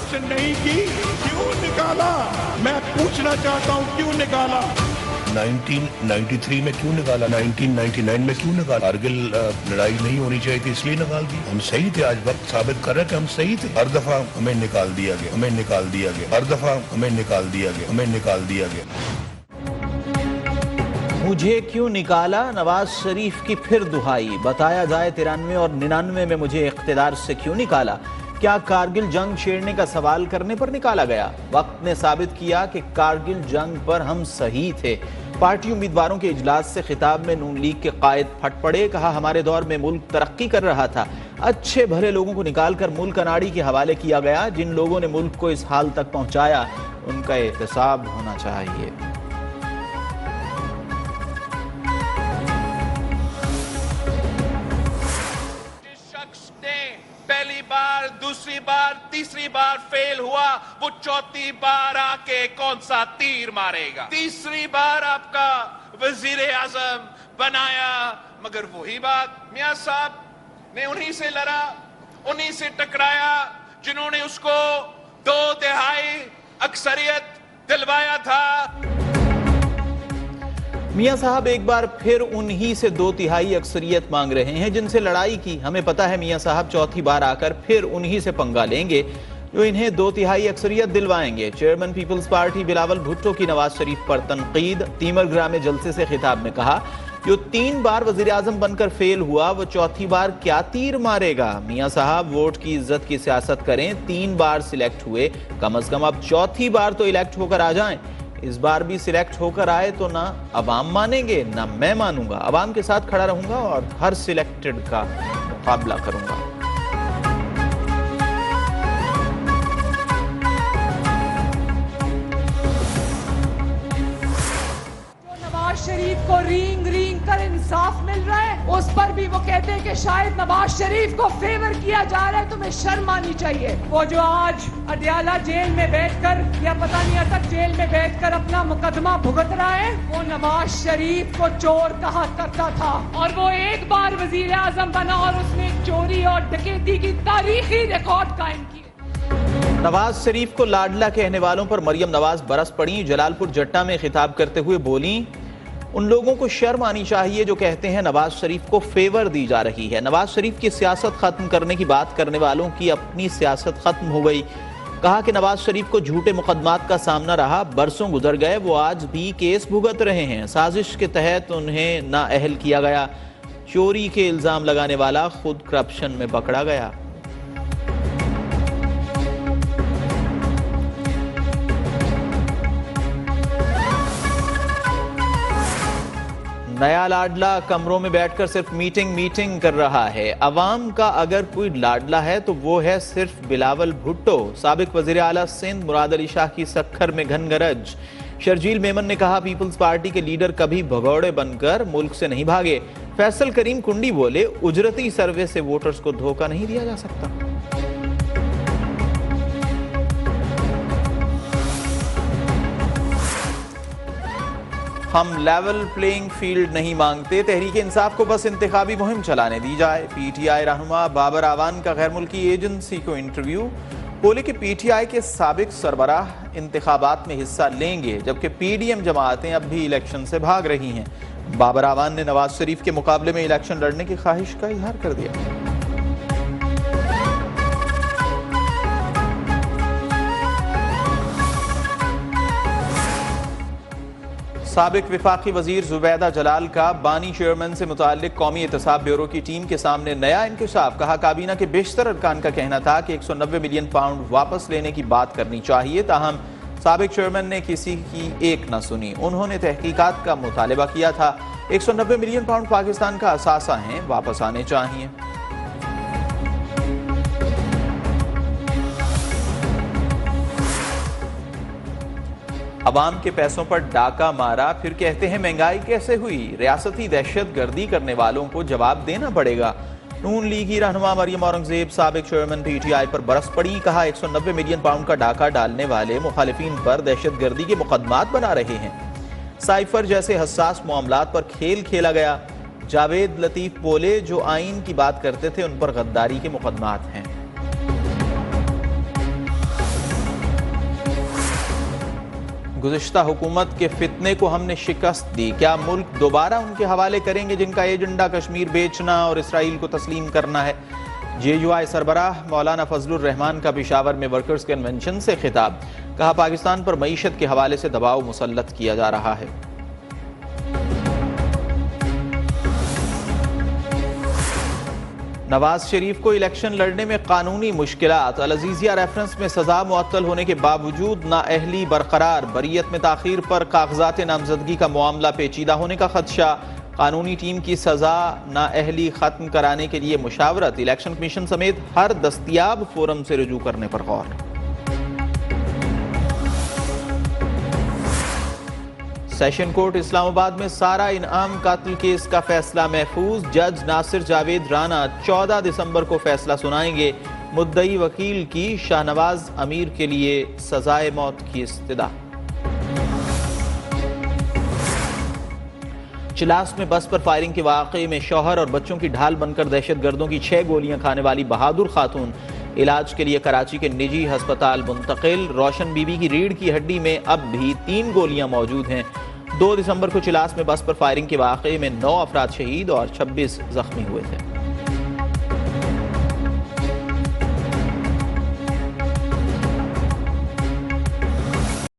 Corruption नहीं की, क्यों निकाला? मैं पूछना चाहता हूं, क्यों निकाला? 1993 में क्यों निकाला? 1999 में क्यों निकाला? कारगिल लड़ाई नहीं होनी चाहिए थी, इसलिए निकाल दी। हम सही थे, आज वक्त साबित कर रहे हैं कि हम सही थे। हर दफा हमें निकाल दिया गया, हमें निकाल दिया गया, हर दफा हमें निकाल दिया गया, हमें निकाल दिया गया। मुझे क्यों निकाला? नवाज शरीफ की फिर दुहाई। बताया जाए 93 और 99 में मुझे इख्तिदार से क्यों निकाला? क्या कारगिल जंग छेड़ने का सवाल करने पर निकाला गया? वक्त ने साबित किया कि कारगिल जंग पर हम सही थे। पार्टी उम्मीदवारों के इजलास से खिताब में नून लीग के कायद फट पड़े। कहा, हमारे दौर में मुल्क तरक्की कर रहा था। अच्छे भले लोगों को निकालकर मुल्क अनाड़ी के हवाले किया गया। जिन लोगों ने मुल्क को इस हाल तक पहुंचाया, उनका एहतसाब होना चाहिए। पहली बार, दूसरी बार, तीसरी बार फेल हुआ, वो चौथी बार आके कौन सा तीर मारेगा? तीसरी बार आपका वजीर आजम बनाया, मगर वही बात, मियां साहब ने उन्हीं से लड़ा, उन्हीं से टकराया जिन्होंने उसको 2/3 अक्सरियत दिलवाया था। मियां साहब एक बार फिर उन्हीं से 2/3 अक्सरियत मांग रहे हैं जिनसे लड़ाई की। हमें पता है मियां साहब चौथी बार आकर फिर उन्हीं से पंगा लेंगे जो इन्हें 2/3 अक्सरियत दिलवाएंगे। Chairman Peoples Party Bilawal Bhutto की नवाज शरीफ पर तनकीद। तीमरग्रा में जलसे से खिताब में कहा, जो 3 बार वजीर आजम बनकर फेल हुआ, वो चौथी बार क्या तीर मारेगा? मियां साहब वोट की इज्जत की सियासत करें। 3 बार सिलेक्ट हुए, कम अज कम अब चौथी बार तो इलेक्ट होकर आ जाएं। इस बार भी सिलेक्ट होकर आए तो ना अवाम मानेंगे ना मैं मानूंगा। अवाम के साथ खड़ा रहूंगा और हर सिलेक्टेड का मुकाबला करूंगा। शरीफ को रींग रींग कर इंसाफ मिल रहा है, उस पर भी वो कहते हैं कि शायद नवाज शरीफ को फेवर किया जा रहा है। तुम्हें शर्म आनी चाहिए। वो जो आज अडयाला जेल में बैठकर या पता नहीं अटक जेल में बैठकर अपना मुकदमा भुगत रहा है, वो नवाज शरीफ को चोर कहा करता था और वो एक बार वजीर आजम बना और उसने चोरी और डकैती की तारीखी रिकॉर्ड कायम किए। नवाज शरीफ को लाडला कहने वालों पर मरियम नवाज बरस पड़ी। जलालपुर जट्टा में खिताब करते हुए बोली, उन लोगों को शर्म आनी चाहिए जो कहते हैं नवाज शरीफ को फेवर दी जा रही है। नवाज शरीफ की सियासत खत्म करने की बात करने वालों की अपनी सियासत खत्म हो गई। कहा कि नवाज शरीफ को झूठे मुकदमात का सामना रहा, बरसों गुजर गए, वो आज भी केस भुगत रहे हैं। साजिश के तहत उन्हें नाअहल किया गया। चोरी के इल्जाम लगाने वाला खुद करप्शन में पकड़ा गया। नया लाडला कमरों में बैठकर सिर्फ मीटिंग कर रहा है। अवाम का अगर कोई लाडला है तो वो है सिर्फ बिलावल भुट्टो। साबिक वजीर आला सिंध मुराद अली शाह की सक्खर में घनगरज। शर्जील मेमन ने कहा, पीपल्स पार्टी के लीडर कभी भगौड़े बनकर मुल्क से नहीं भागे। फैसल करीम कुंडी बोले, उजरती सर्वे से वोटर्स को धोखा नहीं दिया जा सकता। हम लेवल प्लेइंग फील्ड नहीं मांगते, तहरीक इंसाफ को बस इंतखाबी मुहिम चलाने दी जाए। पीटीआई रहनुमा बाबर आवान का गैर मुल्की एजेंसी को इंटरव्यू। बोले कि पीटीआई के साबिक सरबराह इंतखाबात में हिस्सा लेंगे, जबकि पीडीएम जमातें अब भी इलेक्शन से भाग रही हैं। बाबर आवान ने नवाज शरीफ के मुकाबले में इलेक्शन लड़ने की ख्वाहिश का इजहार कर दिया। साबिक विफाकी वजीर जुबैदा जलाल का बानी चेयरमैन से मुताल्लिक कौमी एहतसाब ब्यूरो की टीम के सामने नया इंकशाफ। कहा, काबीना के बेशतर अरकान का कहना था कि 190 मिलियन पाउंड वापस लेने की बात करनी चाहिए, ताहम साबिक चेयरमैन ने किसी की एक न सुनी। उन्होंने तहकीकात का मुतालबा किया था। 190 मिलियन पाउंड पाकिस्तान का असासा हैं, वापस आने चाहिए। अवाम के पैसों पर डाका मारा, फिर कहते हैं महंगाई कैसे हुई। रियासती दहशत गर्दी करने वालों को जवाब देना पड़ेगा। नून लीग की रहनुमा मरियम औरंगजेब साबिक चेयरमैन पीटीआई पर बरस पड़ी। कहा, 190 मिलियन पाउंड का डाका डालने वाले मुखालिफिन पर दहशत गर्दी के मुकदमात बना रहे हैं। साइफर जैसे हसास मामलात पर खेल खेला गया। जावेद लतीफ बोले, जो आइन की बात करते थे उन पर गद्दारी के मुकदमात हैं। गुज़िश्ता हुकूमत के फितने को हमने शिकस्त दी। क्या मुल्क दोबारा उनके हवाले करेंगे जिनका एजेंडा कश्मीर बेचना और इसराइल को तस्लीम करना है। JUI सरबराह मौलाना फजलुर रहमान का पेशावर में वर्कर्स कन्वेंशन से खिताब। कहा, पाकिस्तान पर मईशत के हवाले से दबाव मुसल्लत किया जा रहा है। नवाज शरीफ को इलेक्शन लड़ने में कानूनी मुश्किलात। अल अजीजिया रेफरेंस में सजा मुअत्तल होने के बावजूद नाअहली बरकरार। बरीयत में ताखीर पर कागजात नामजदगी का मामला पेचीदा होने का खदशा। कानूनी टीम की सजा नाअहली खत्म कराने के लिए मुशावरत। इलेक्शन कमीशन समेत हर दस्तयाब फोरम से रुजू करने पर गौर। सेशन कोर्ट इस्लामाबाद में सारा इनाम कातिल केस का फैसला महफूज। जज नासिर जावेद राना 14 दिसंबर को फैसला सुनाएंगे। मुद्दई वकील की शाहनवाज अमीर के लिए सजाए मौत की इस्तदा। चिलास में बस पर फायरिंग के वाकये में शौहर और बच्चों की ढाल बनकर दहशतगर्दों की 6 गोलियां खाने वाली बहादुर खातून इलाज के लिए कराची के निजी अस्पताल मुंतकिल। रोशन बीबी की रीढ़ की हड्डी में अब भी 3 गोलियां मौजूद हैं। 2 दिसंबर को चिलास में बस पर फायरिंग के वाकये में 9 अफराद शहीद और 26 जख्मी हुए थे।